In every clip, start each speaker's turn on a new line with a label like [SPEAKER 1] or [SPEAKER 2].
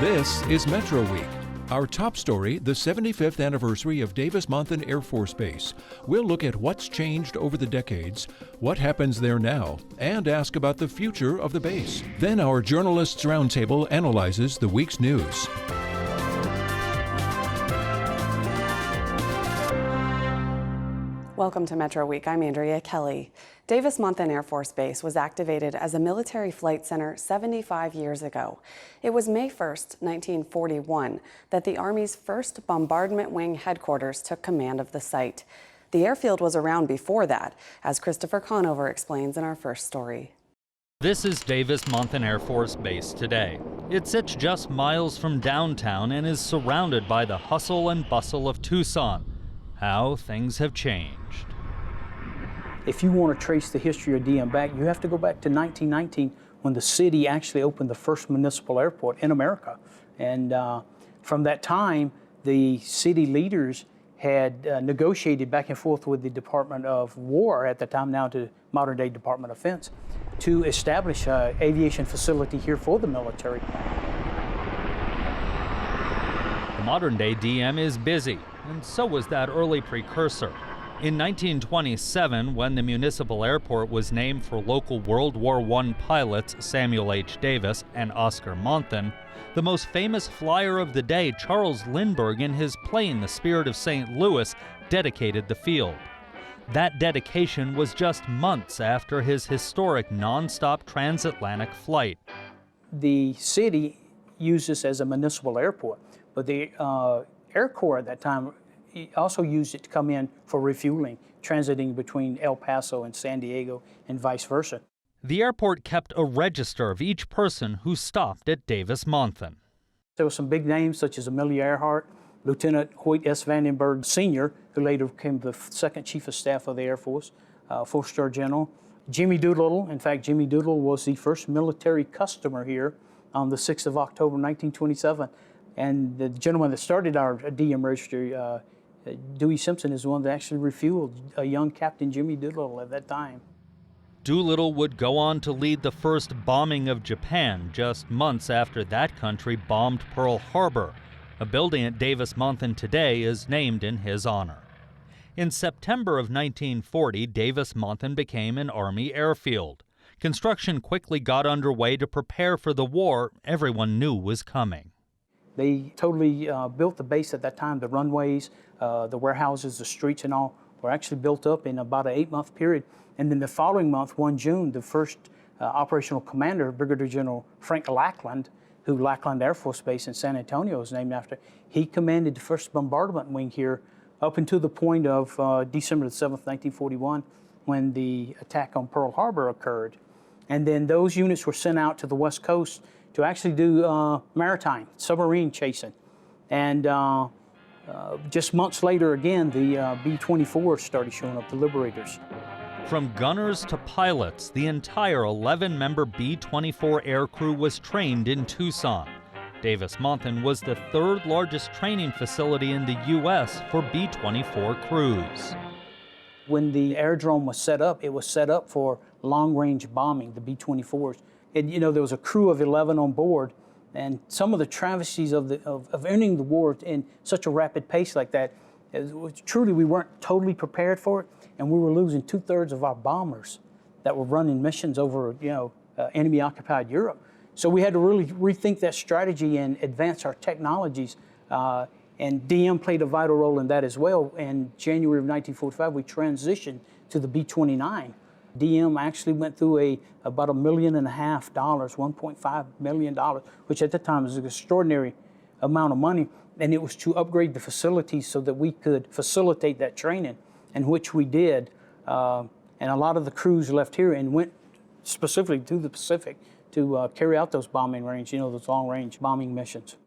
[SPEAKER 1] This is Metro Week. Our top story, the 75th anniversary of Davis-Monthan Air Force Base. We'll look at what's changed over the decades, what happens there now, and ask about the future of the base. Then our Journalists Roundtable analyzes the week's news.
[SPEAKER 2] Welcome to Metro Week. I'm Andrea Kelly. Davis-Monthan Air Force Base was activated as a military flight center 75 years ago. It was May 1st, 1941, that the Army's 1st Bombardment Wing headquarters took command of the site. The airfield was around before that, as Christopher Conover explains in our first story.
[SPEAKER 3] This is Davis-Monthan Air Force Base today. It sits just miles from downtown and is surrounded by the hustle and bustle of Tucson. How things have changed.
[SPEAKER 4] If you want to trace the history of DM back, you have to go back to 1919 when the city actually opened the first municipal airport in America. And from that time, the city leaders had negotiated back and forth with the Department of War at the time, now to modern day Department of Defense, to establish an aviation facility here for the military.
[SPEAKER 3] The modern day DM is busy, and so was that early precursor. In 1927, when the municipal airport was named for local World War I pilots Samuel H. Davis and Oscar Monthan, the most famous flyer of the day, Charles Lindbergh, in his plane, the Spirit of St. Louis, dedicated the field. That dedication was just months after his historic non-stop transatlantic flight.
[SPEAKER 4] The city used this as a municipal airport, but the Air Corps at that time also used it to come in for refueling, transiting between El Paso and San Diego and vice versa.
[SPEAKER 3] The airport kept a register of each person who stopped at Davis-Monthan.
[SPEAKER 4] There were some big names such as Amelia Earhart, Lieutenant Hoyt S. Vandenberg Sr., who later became the second Chief of Staff of the Air Force, four-star general. Jimmy Doolittle, in fact, Jimmy Doolittle was the first military customer here on the 6th of October, 1927. And the gentleman that started our DM registry, Dewey Simpson, is the one that actually refueled a young Captain Jimmy Doolittle at that time.
[SPEAKER 3] Doolittle would go on to lead the first bombing of Japan just months after that country bombed Pearl Harbor. A building at Davis-Monthan today is named in his honor. In September of 1940, Davis-Monthan became an Army airfield. Construction quickly got underway to prepare for the war everyone knew was coming.
[SPEAKER 4] They totally built the base at that time. The runways, the warehouses, the streets and all were actually built up in about an 8-month period. And then the following month, 1 June, the first operational commander, Brigadier General Frank Lackland, who Lackland Air Force Base in San Antonio is named after, he commanded the first bombardment wing here up until the point of December the 7th, 1941, when the attack on Pearl Harbor occurred. And then those units were sent out to the West Coast to actually do maritime, submarine chasing. And just months later, again, the B-24s started showing up, the Liberators.
[SPEAKER 3] From gunners to pilots, the entire 11-member B-24 air crew was trained in Tucson. Davis-Monthan was the third largest training facility in the U.S. for B-24 crews.
[SPEAKER 4] When the aerodrome was set up, it was set up for long-range bombing, the B-24s. And, you know, there was a crew of 11 on board, and some of the travesties of ending the war in such a rapid pace like that, truly we weren't totally prepared for it, and we were losing 2/3 of our bombers that were running missions over, enemy-occupied Europe. So we had to really rethink that strategy and advance our technologies, and DM played a vital role in that as well. In January of 1945, we transitioned to the B-29. DM actually went through about $1.5 million, $1.5 million, which at the time was an extraordinary amount of money. And it was to upgrade the facilities so that we could facilitate that training, and which we did. And a lot of the crews left here and went specifically to the Pacific to carry out those bombing range, those long-range bombing missions.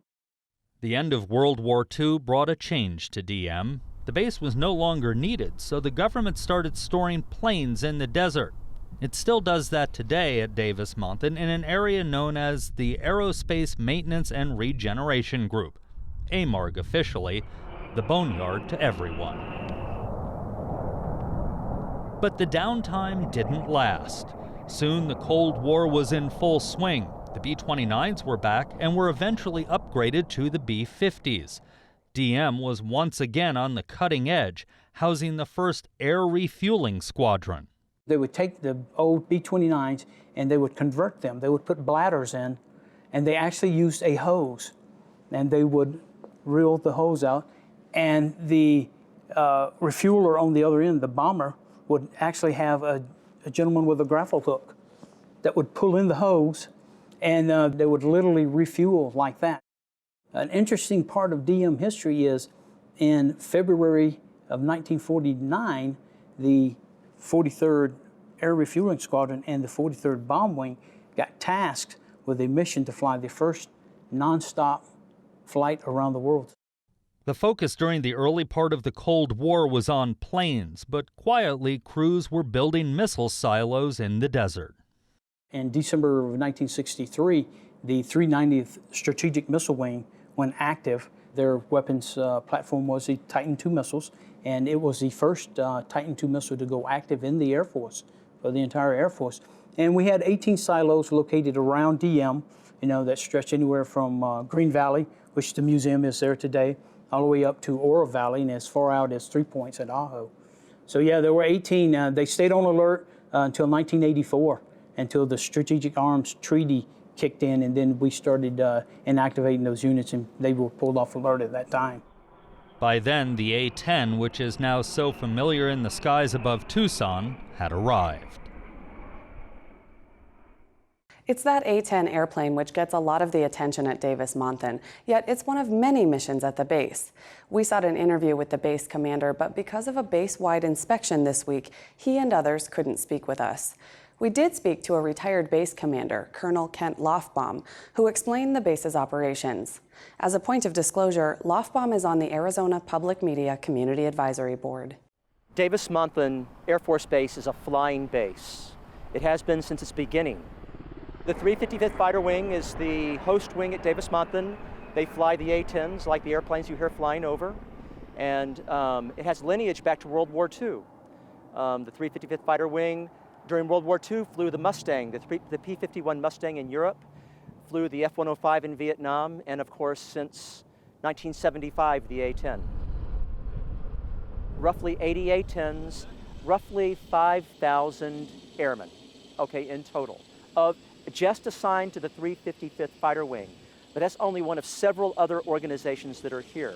[SPEAKER 3] The end of World War II brought a change to DM. The base was no longer needed, so the government started storing planes in the desert. It still does that today at Davis-Monthan in an area known as the Aerospace Maintenance and Regeneration Group, AMARG officially, the boneyard to everyone. But the downtime didn't last. Soon the Cold War was in full swing, The B-29s were back and were eventually upgraded to the B-50s. DM was once again on the cutting edge, housing the first air refueling squadron.
[SPEAKER 4] They would take the old B-29s and they would convert them. They would put bladders in, and they actually used a hose. And they would reel the hose out, and the refueler on the other end, the bomber, would actually have a gentleman with a grapple hook that would pull in the hose, and they would literally refuel like that. An interesting part of DM history is in February of 1949, the 43rd Air Refueling Squadron and the 43rd Bomb Wing got tasked with a mission to fly the first nonstop flight around the world.
[SPEAKER 3] The focus during the early part of the Cold War was on planes, but quietly crews were building missile silos in the desert.
[SPEAKER 4] In December of 1963, the 390th Strategic Missile Wing went active. Their weapons platform was the Titan II missiles, and it was the first Titan II missile to go active in the Air Force, for the entire Air Force. And we had 18 silos located around DM, that stretched anywhere from Green Valley, which the museum is there today, all the way up to Oro Valley, and as far out as 3 Points at Ajo. So yeah, there were 18. They stayed on alert until 1984, until the Strategic Arms Treaty kicked in, and then we started inactivating those units, and they were pulled off alert at that time.
[SPEAKER 3] By then, the A-10, which is now so familiar in the skies above Tucson, had arrived.
[SPEAKER 2] It's that A-10 airplane which gets a lot of the attention at Davis-Monthan, yet it's one of many missions at the base. We sought an interview with the base commander, but because of a base-wide inspection this week, he and others couldn't speak with us. We did speak to a retired base commander, Colonel Kent Lofbaum, who explained the base's operations. As a point of disclosure, Lofbaum is on the Arizona Public Media Community Advisory Board.
[SPEAKER 5] Davis-Monthan Air Force Base is a flying base. It has been since its beginning. The 355th Fighter Wing is the host wing at Davis-Monthan. They fly the A-10s like the airplanes you hear flying over. And it has lineage back to World War II. The 355th Fighter Wing during World War II flew the Mustang, the P-51 Mustang in Europe, flew the F-105 in Vietnam, and of course since 1975 the A-10. Roughly 80 A-10s, roughly 5,000 airmen, in total, just assigned to the 355th Fighter Wing. But that's only one of several other organizations that are here.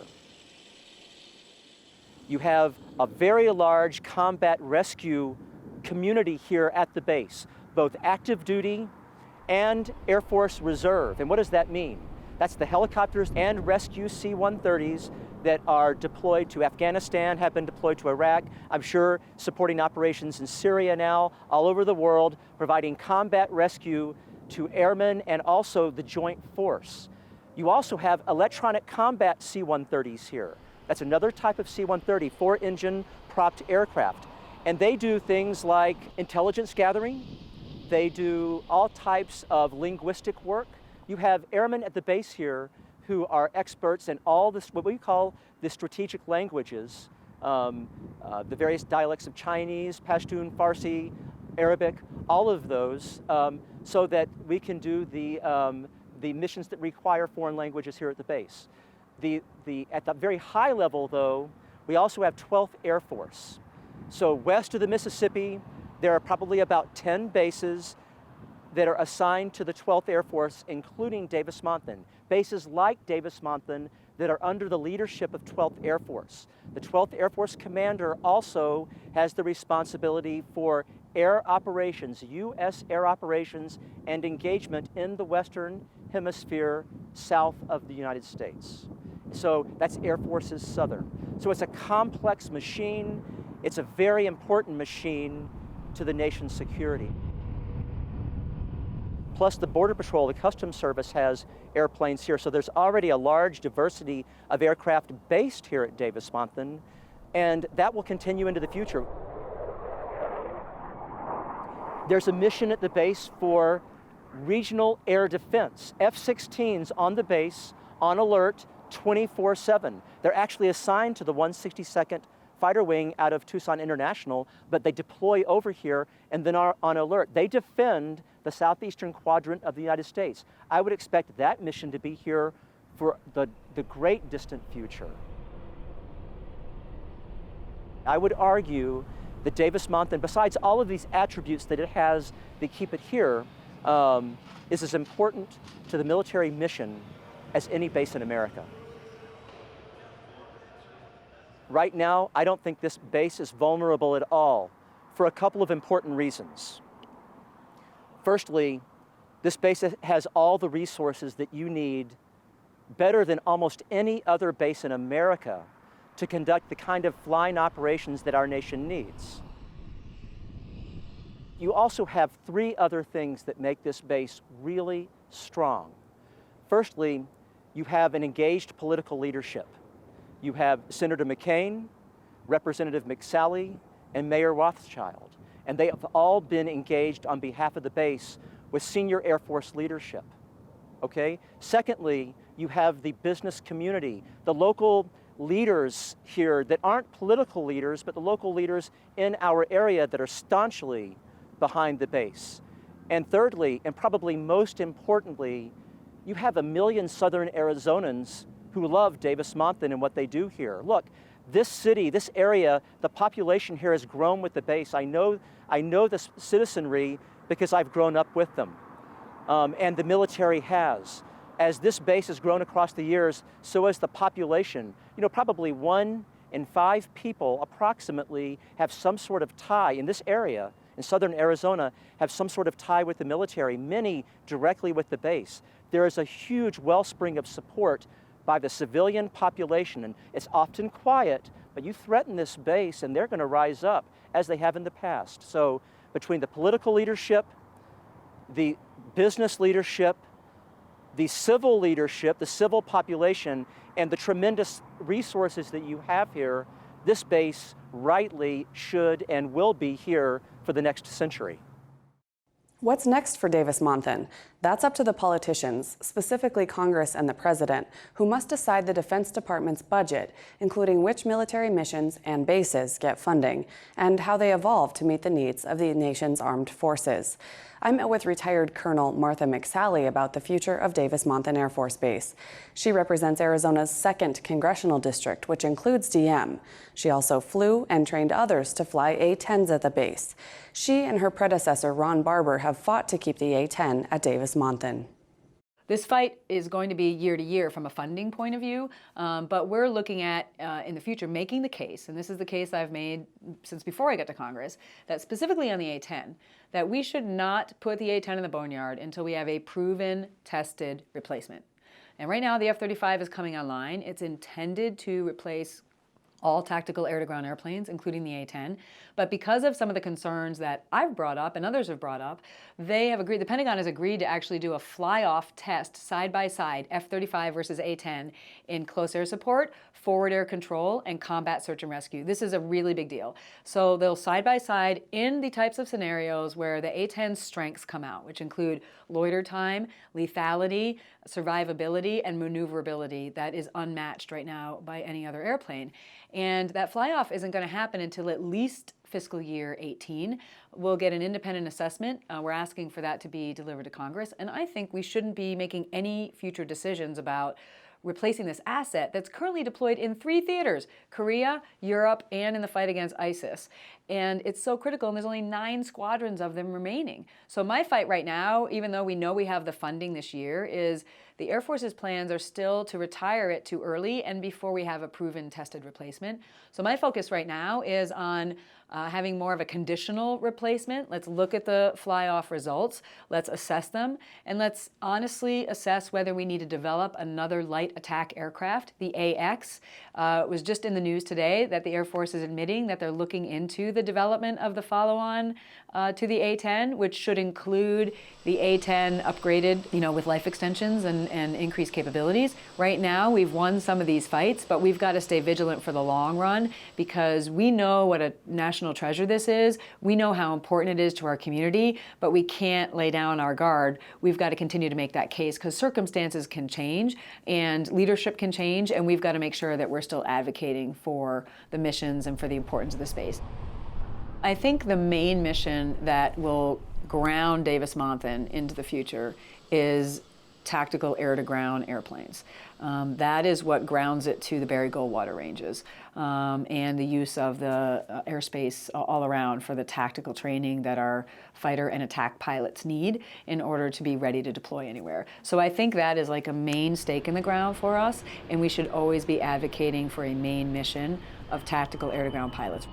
[SPEAKER 5] You have a very large combat rescue community here at the base, both active duty and Air Force Reserve. And what does that mean? That's the helicopters and rescue C-130s that are deployed to Afghanistan, have been deployed to Iraq, I'm sure supporting operations in Syria now, all over the world, providing combat rescue to airmen and also the joint force. You also have electronic combat C-130s here. That's another type of C-130, 4-engine propped aircraft. And they do things like intelligence gathering. They do all types of linguistic work. You have airmen at the base here who are experts in all this, what we call the strategic languages, the various dialects of Chinese, Pashtun, Farsi, Arabic, all of those, so that we can do the missions that require foreign languages here at the base. At the very high level, though, we also have 12th Air Force. So west of the Mississippi, there are probably about 10 bases that are assigned to the 12th Air Force, including Davis-Monthan. Bases like Davis-Monthan that are under the leadership of 12th Air Force. The 12th Air Force commander also has the responsibility for air operations, U.S. air operations and engagement in the Western Hemisphere south of the United States. So that's Air Force's Southern. So it's a complex machine. It's a very important machine to the nation's security. Plus the Border Patrol, the Customs Service has airplanes here, so there's already a large diversity of aircraft based here at Davis-Monthan, and that will continue into the future. There's a mission at the base for regional air defense. F-16s on the base, on alert, 24/7. They're actually assigned to the 162nd Fighter Wing out of Tucson International, but they deploy over here and then are on alert. They defend the southeastern quadrant of the United States. I would expect that mission to be here for the great distant future. I would argue that Davis-Monthan, besides all of these attributes that it has that keep it here, is as important to the military mission as any base in America. Right now, I don't think this base is vulnerable at all for a couple of important reasons. Firstly, this base has all the resources that you need, better than almost any other base in America, to conduct the kind of flying operations that our nation needs. You also have three other things that make this base really strong. Firstly, you have an engaged political leadership. You have Senator McCain, Representative McSally, and Mayor Rothschild. And they have all been engaged on behalf of the base with senior Air Force leadership, okay? Secondly, you have the business community, the local leaders here that aren't political leaders, but the local leaders in our area that are staunchly behind the base. And thirdly, and probably most importantly, you have 1 million Southern Arizonans who love Davis-Monthan and what they do here. Look, this city, this area, the population here has grown with the base. I know the citizenry because I've grown up with them, and the military has. As this base has grown across the years, so has the population. You know, probably 1 in 5 people approximately have some sort of tie in this area, in Southern Arizona, have some sort of tie with the military, many directly with the base. There is a huge wellspring of support by the civilian population, and it's often quiet, but you threaten this base and they're going to rise up as they have in the past. So between the political leadership, the business leadership, the civil leadership, the civil population, and the tremendous resources that you have here, this base rightly should and will be here for the next century.
[SPEAKER 2] What's next for Davis-Monthan? That's up to the politicians, specifically Congress and the President, who must decide the Defense Department's budget, including which military missions and bases get funding, and how they evolve to meet the needs of the nation's armed forces. I met with retired Colonel Martha McSally about the future of Davis-Monthan Air Force Base. She represents Arizona's 2nd Congressional District, which includes DM. She also flew and trained others to fly A-10s at the base. She and her predecessor, Ron Barber, have fought to keep the A-10 at Davis-Monthan.
[SPEAKER 6] This fight is going to be year to year from a funding point of view, but we're looking at, in the future, making the case, and this is the case I've made since before I got to Congress, that specifically on the A-10, that we should not put the A-10 in the boneyard until we have a proven, tested replacement. And right now, the F-35 is coming online. It's intended to replace all tactical air-to-ground airplanes, including the A-10. But because of some of the concerns that I've brought up and others have brought up, they have agreed, the Pentagon has agreed to actually do a fly-off test side-by-side, F-35 versus A-10, in close air support, forward air control, and combat search and rescue. This is a really big deal. So they'll side-by-side in the types of scenarios where the A-10's strengths come out, which include loiter time, lethality, survivability, and maneuverability that is unmatched right now by any other airplane. And that fly-off isn't going to happen until at least fiscal year 18. We'll get an independent assessment. We're asking for that to be delivered to Congress. And I think we shouldn't be making any future decisions about replacing this asset that's currently deployed in 3 theaters, Korea, Europe, and in the fight against ISIS. And it's so critical, and there's only 9 squadrons of them remaining. So my fight right now, even though we know we have the funding this year, is the Air Force's plans are still to retire it too early and before we have a proven tested replacement. So my focus right now is on having more of a conditional replacement. Let's look at the fly-off results, let's assess them, and let's honestly assess whether we need to develop another light attack aircraft, the AX. It was just in the news today that the Air Force is admitting that they're looking into the development of the follow-on to the A-10, which should include the A-10 upgraded, with life extensions and increased capabilities. Right now, we've won some of these fights, but we've got to stay vigilant for the long run because we know what a national treasure this is. We know how important it is to our community, but we can't lay down our guard. We've got to continue to make that case because circumstances can change and leadership can change, and we've got to make sure that we're still advocating for the missions and for the importance of the space. I think the main mission that will ground Davis-Monthan into the future is tactical air-to-ground airplanes. That is what grounds it to the Barry Goldwater ranges, and the use of the airspace all around for the tactical training that our fighter and attack pilots need in order to be ready to deploy anywhere. So I think that is like a main stake in the ground for us, and we should always be advocating for a main mission of tactical air-to-ground pilots.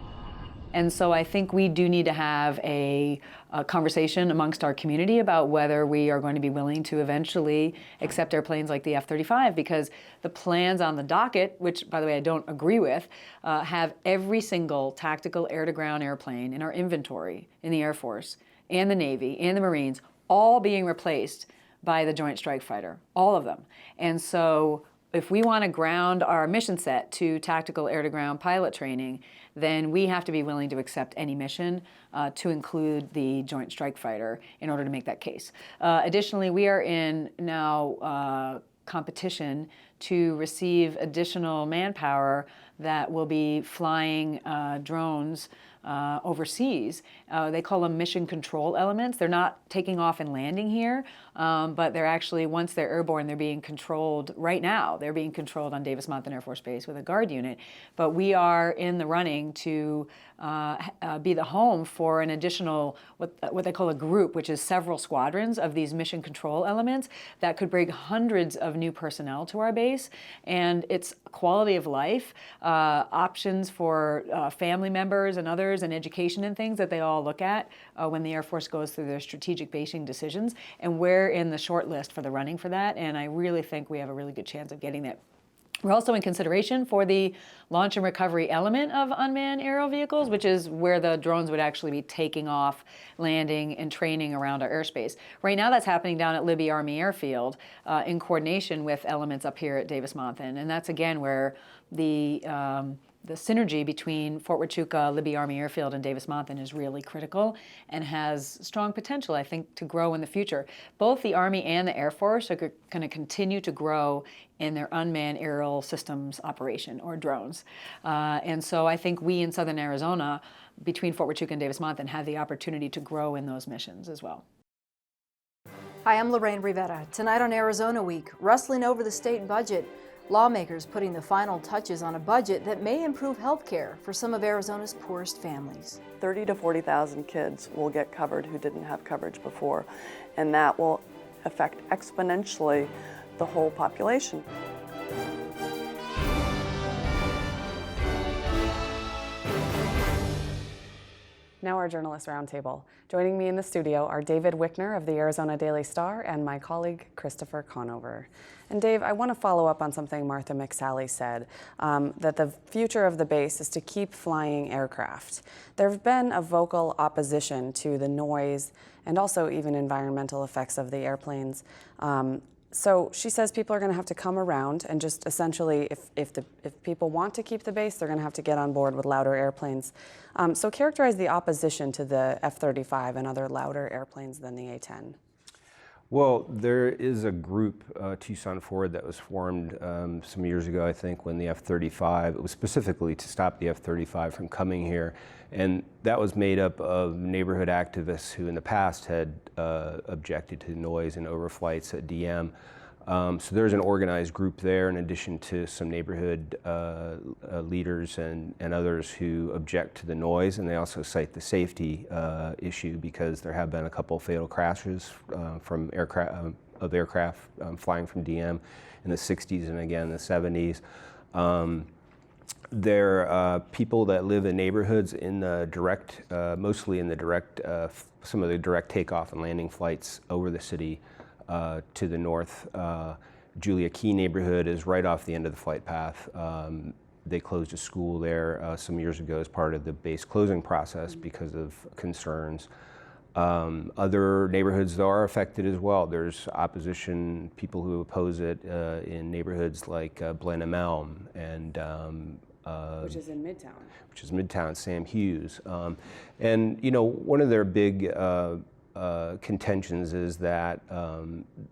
[SPEAKER 6] And so I think we do need to have a conversation amongst our community about whether we are going to be willing to eventually accept airplanes like the F-35, because the plans on the docket, which, by the way, I don't agree with, have every single tactical air-to-ground airplane in our inventory in the Air Force and the Navy and the Marines all being replaced by the Joint Strike Fighter, all of them. And so if we want to ground our mission set to tactical air-to-ground pilot training, then we have to be willing to accept any mission to include the Joint Strike Fighter in order to make that case. Additionally, we are in now competition to receive additional manpower that will be flying drones overseas. They call them mission control elements. They're not taking off and landing here, but they're actually, once they're airborne, they're being controlled right now. They're being controlled on Davis-Monthan Air Force Base with a guard unit. But we are in the running to be the home for an additional, what they call a group, which is several squadrons of these mission control elements that could bring hundreds of new personnel to our base. And it's quality of life, options for family members and others, and education and things that they all look at when the Air Force goes through their strategic basing decisions. And we're in the short list for the running for that, and I really think we have a really good chance of getting that. We're also in consideration for the launch and recovery element of unmanned aerial vehicles, which is where the drones would actually be taking off, landing, and training around our airspace. Right now that's happening down at Libby Army Airfield in coordination with elements up here at Davis-Monthan. And that's, again, where the synergy between Fort Huachuca, Libby Army Airfield, and Davis-Monthan is really critical and has strong potential, I think, to grow in the future. Both the Army and the Air Force are going to continue to grow in their unmanned aerial systems operation, or drones. And so I think we in southern Arizona, between Fort Huachuca and Davis-Monthan, have the opportunity to grow in those missions as well.
[SPEAKER 7] Hi, I'm Lorraine Rivera. Tonight on Arizona Week, wrestling over the state budget, lawmakers putting the final touches on a budget that may improve health care for some of Arizona's poorest families.
[SPEAKER 8] 30,000 to 40,000 kids will get covered who didn't have coverage before, and that will affect exponentially the whole population.
[SPEAKER 2] Now our Journalist Roundtable. Joining me in the studio are David Wickner of the Arizona Daily Star and my colleague Christopher Conover. And Dave, I want to follow up on something Martha McSally said, that the future of the base is to keep flying aircraft. There have been a vocal opposition to the noise and also even environmental effects of the airplanes. So she says people are going to have to come around and just essentially, if people want to keep the base, they're going to have to get on board with louder airplanes. So characterize the opposition to the F-35 and other louder airplanes than the A-10.
[SPEAKER 9] Well, there is a group, Tucson Ford, that was formed some years ago, I think, when the F-35, it was specifically to stop the F-35 from coming here. And that was made up of neighborhood activists who in the past had objected to noise and overflights at DM. So there's an organized group there, in addition to some neighborhood leaders and others who object to the noise, and they also cite the safety issue because there have been a couple fatal crashes from aircraft flying from DM in the 60s and again in the 70s. There are people that live in neighborhoods in the direct, mostly in the direct, some of the direct takeoff and landing flights over the city. To the north. Julia Key neighborhood is right off the end of the flight path. They closed a school there some years ago as part of the base closing process because of concerns. Other neighborhoods, though, are affected as well. There's opposition, people who oppose it in neighborhoods like Blenheim Elm and
[SPEAKER 2] Which is in Midtown.
[SPEAKER 9] Which is Midtown, Sam Hughes. And, you know, one of their big contentions is that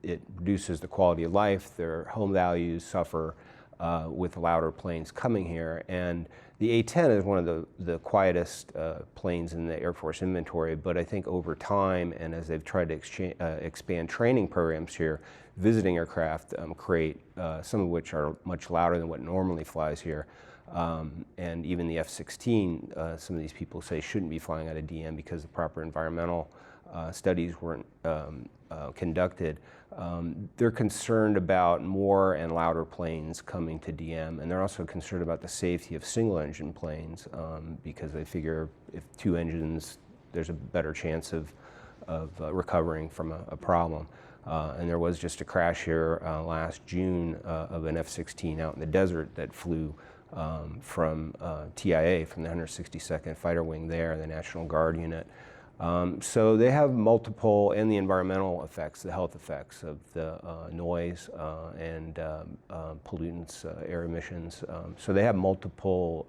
[SPEAKER 9] it reduces the quality of life, their home values suffer, with louder planes coming here. And the A-10 is one of the quietest planes in the Air Force inventory, but I think over time, and as they've tried to expand training programs here, visiting aircraft create, some of which are much louder than what normally flies here. And even the F-16, some of these people say shouldn't be flying out of DM because the proper environmental studies weren't conducted. They're concerned about more and louder planes coming to DM, and they're also concerned about the safety of single-engine planes because they figure if two engines, there's a better chance of recovering from a problem. And there was just a crash here last June of an F-16 out in the desert that flew from TIA, from the 162nd Fighter Wing there, the National Guard unit. So they have multiple, and the environmental effects, the health effects of the noise and pollutants, air emissions. So they have multiple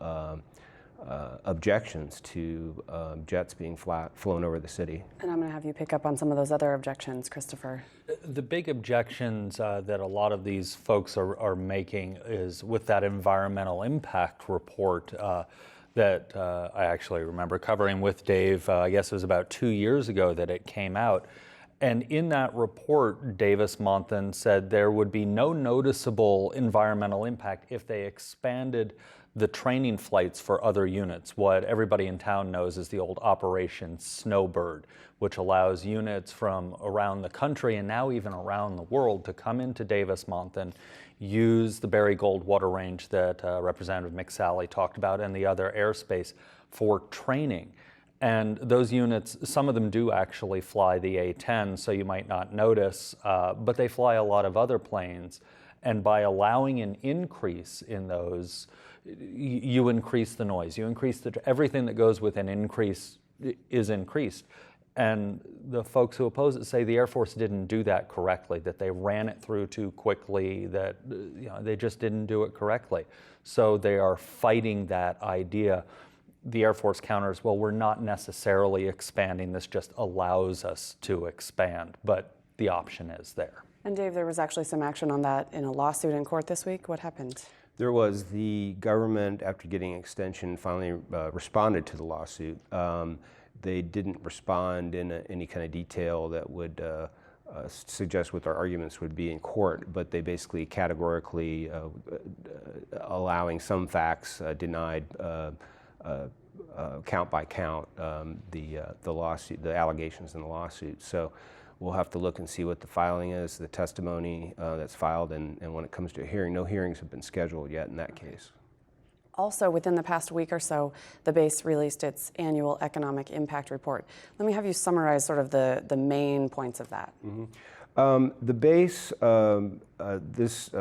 [SPEAKER 9] objections to jets being flown over the city.
[SPEAKER 2] And I'm going to have you pick up on some of those other objections, Christopher.
[SPEAKER 3] The big objections that a lot of these folks are making is with that environmental impact report that I actually remember covering with Dave. I guess it was about 2 years ago that it came out. And in that report, Davis-Monthan said there would be no noticeable environmental impact if they expanded the training flights for other units. What everybody in town knows is the old Operation Snowbird, which allows units from around the country and now even around the world to come into Davis-Monthan, use the Barry Goldwater range that Representative McSally talked about and the other airspace for training. And those units, some of them do actually fly the A-10, so you might not notice, but they fly a lot of other planes. And by allowing an increase in those, you increase the noise. You increase everything that goes with an increase is increased. And the folks who oppose it say the Air Force didn't do that correctly, that they ran it through too quickly, that they just didn't do it correctly. So they are fighting that idea. The Air Force counters, well, we're not necessarily expanding. This just allows us to expand, but the option is there.
[SPEAKER 2] And Dave, there was actually some action on that in a lawsuit in court this week. What happened?
[SPEAKER 9] There was. The government, after getting an extension, finally responded to the lawsuit. They didn't respond in any kind of detail that would suggest what their arguments would be in court, but they basically categorically, allowing some facts, denied count by count the lawsuit, the allegations in the lawsuit. So we'll have to look and see what the filing is, the testimony that's filed, and when it comes to a hearing, no hearings have been scheduled yet in that case.
[SPEAKER 2] Also, within the past week or so, the base released its annual economic impact report. Let me have you summarize sort of the main points of that.
[SPEAKER 9] Mm-hmm. The base, this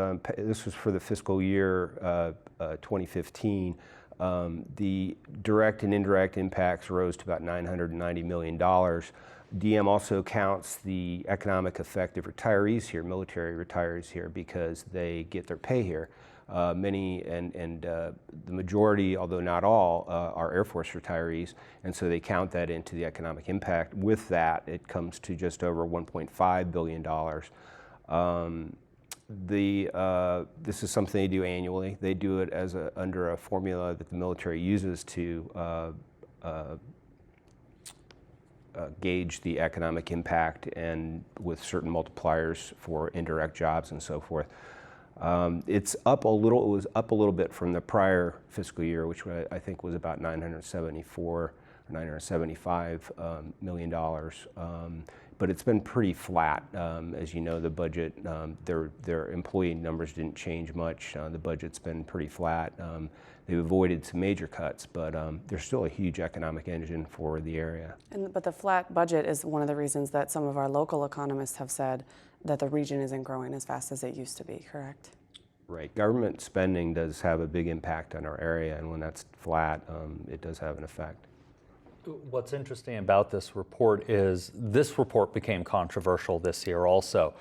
[SPEAKER 9] was for the fiscal year 2015. The direct and indirect impacts rose to about $990 million. DM also counts the economic effect of retirees here, military retirees here, because they get their pay here. Many and the majority, although not all, are Air Force retirees, and so they count that into the economic impact. With that, it comes to just over $1.5 billion. This is something they do annually. They do it as under a formula that the military uses to gauge the economic impact, and with certain multipliers for indirect jobs and so forth. It's up a little. It was up a little bit from the prior fiscal year, which I think was about $974 or $975 million. But it's been pretty flat. As you know, the budget, their employee numbers didn't change much. The budget's been pretty flat. They've avoided some major cuts, but they're still a huge economic engine for the area.
[SPEAKER 2] But the flat budget is one of the reasons that some of our local economists have said that the region isn't growing as fast as it used to be, correct?
[SPEAKER 9] Right. Government spending does have a big impact on our area, and when that's flat, it does have an effect.
[SPEAKER 3] What's interesting about this report is this report became controversial this year also,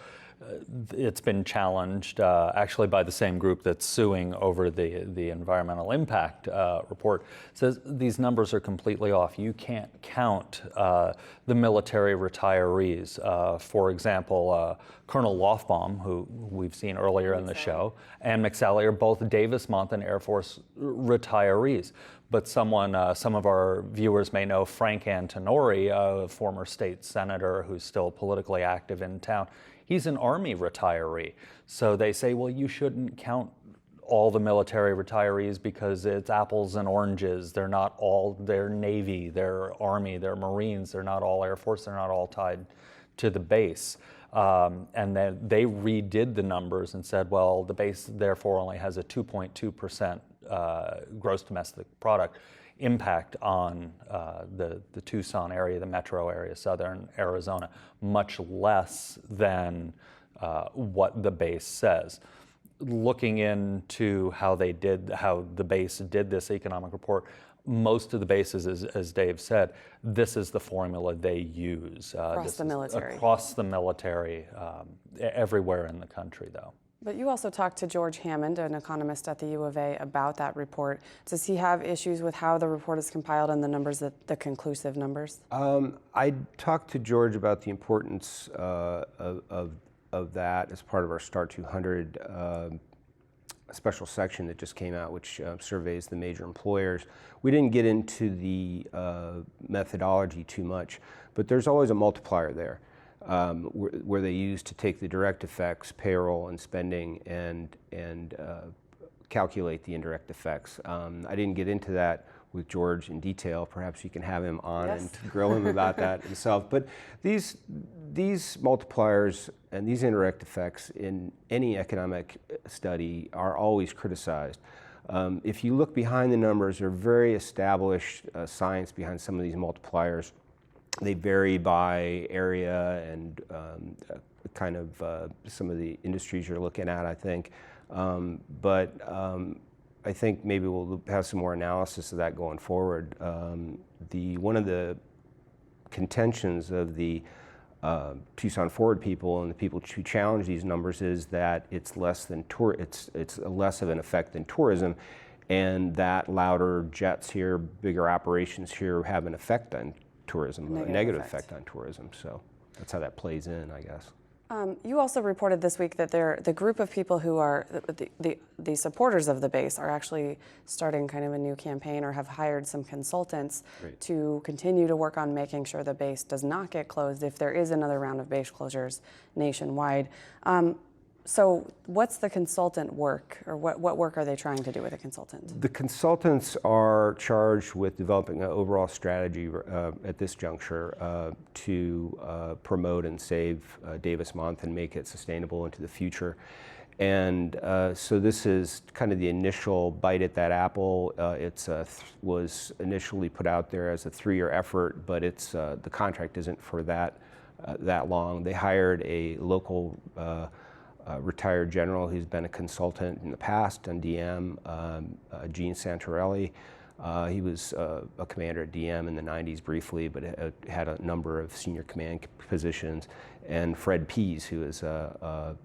[SPEAKER 3] it's been challenged actually by the same group that's suing over the environmental impact report. It says these numbers are completely off. You can't count the military retirees. For example, Colonel Lofbaum, who we've seen earlier in the show, and McSally are both Davis-Monthan Air Force retirees. But some of our viewers may know Frank Antonori, a former state senator who's still politically active in town. He's an Army retiree. So they say, well, you shouldn't count all the military retirees because it's apples and oranges. They're not all, they're Navy, they're Army, they're Marines, they're not all Air Force, they're not all tied to the base. And then they redid the numbers and said, well, the base therefore only has a 2.2% gross domestic product impact on the Tucson area, the metro area, southern Arizona, much less than what the base says. Looking into how the base did this economic report, most of the bases, as Dave said, this is the formula they use.
[SPEAKER 2] Across the military.
[SPEAKER 3] Across the military, everywhere in the country, though.
[SPEAKER 2] But you also talked to George Hammond, an economist at the U of A, about that report. Does he have issues with how the report is compiled and the numbers, the conclusive numbers?
[SPEAKER 9] I talked to George about the importance of that as part of our Start 200 special section that just came out, which surveys the major employers. We didn't get into the methodology too much, but there's always a multiplier there. Where they use to take the direct effects, payroll and spending, and calculate the indirect effects. I didn't get into that with George in detail. Perhaps you can have him on and grill him about that himself. But these multipliers and these indirect effects in any economic study are always criticized. If you look behind the numbers, there are very established science behind some of these multipliers. They vary by area and kind of some of the industries you're looking at, I think. But I think maybe we'll have some more analysis of that going forward. One of the contentions of the Tucson Forward people and the people who challenge these numbers is that it's less than it's less of an effect than tourism, and that louder jets here, bigger operations here have an effect on tourism, a negative effect on tourism. So that's how that plays in, I guess.
[SPEAKER 2] You also reported this week that the group of people who are the supporters of the base are actually starting kind of a new campaign or have hired some consultants to continue to work on making sure the base does not get closed if there is another round of base closures nationwide. So what's the consultant work, or what work are they trying to do with a consultant?
[SPEAKER 9] The consultants are charged with developing an overall strategy at this juncture to promote and save Davis-Monthan and make it sustainable into the future. And so this is kind of the initial bite at that apple. It was initially put out there as a 3-year effort, but the contract isn't for that long. They hired a local retired general who's been a consultant in the past on DM, Gene Santorelli. He was a commander at DM in the 90s briefly, but had a number of senior command positions. And Fred Pease, who is a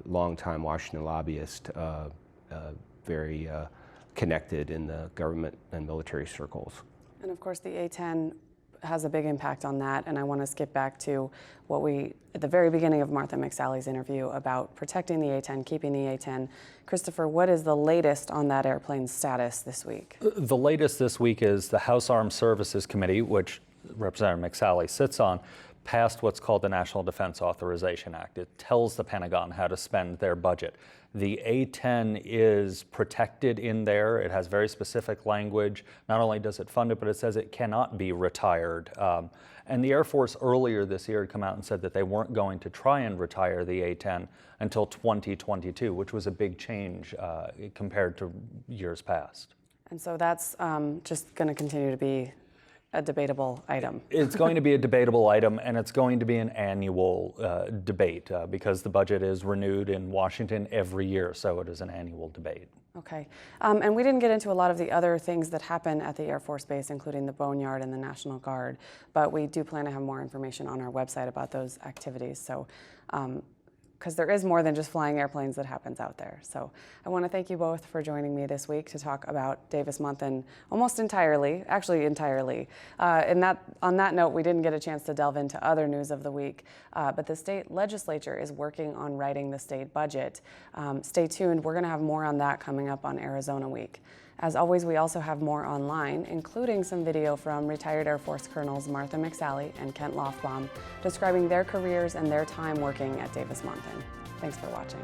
[SPEAKER 9] longtime Washington lobbyist, very connected in the government and military circles.
[SPEAKER 2] And of course, the A-10 has a big impact on that, and I want to skip back to what at the very beginning of Martha McSally's interview about protecting the A-10, keeping the A-10. Christopher, what is the latest on that airplane's status this week?
[SPEAKER 3] The latest this week is the House Armed Services Committee, which Representative McSally sits on, passed what's called the National Defense Authorization Act. It tells the Pentagon how to spend their budget. The A-10 is protected in there. It has very specific language. Not only does it fund it, but it says it cannot be retired. And the Air Force earlier this year had come out and said that they weren't going to try and retire the A-10 until 2022, which was a big change compared to years past.
[SPEAKER 2] And so that's just going to continue to be a debatable item.
[SPEAKER 3] It's going to be a debatable item, and it's going to be an annual debate because the budget is renewed in Washington every year, so it is an annual debate.
[SPEAKER 2] Okay. And we didn't get into a lot of the other things that happen at the Air Force Base, including the Boneyard and the National Guard, but we do plan to have more information on our website about those activities. So because there is more than just flying airplanes that happens out there. So I want to thank you both for joining me this week to talk about Davis-Monthan almost entirely, actually entirely. On that note, we didn't get a chance to delve into other news of the week, but the state legislature is working on writing the state budget. Stay tuned, we're going to have more on that coming up on Arizona Week. As always, we also have more online, including some video from retired Air Force Colonels Martha McSally and Kent Lofbaum, describing their careers and their time working at Davis-Monthan. Thanks for watching.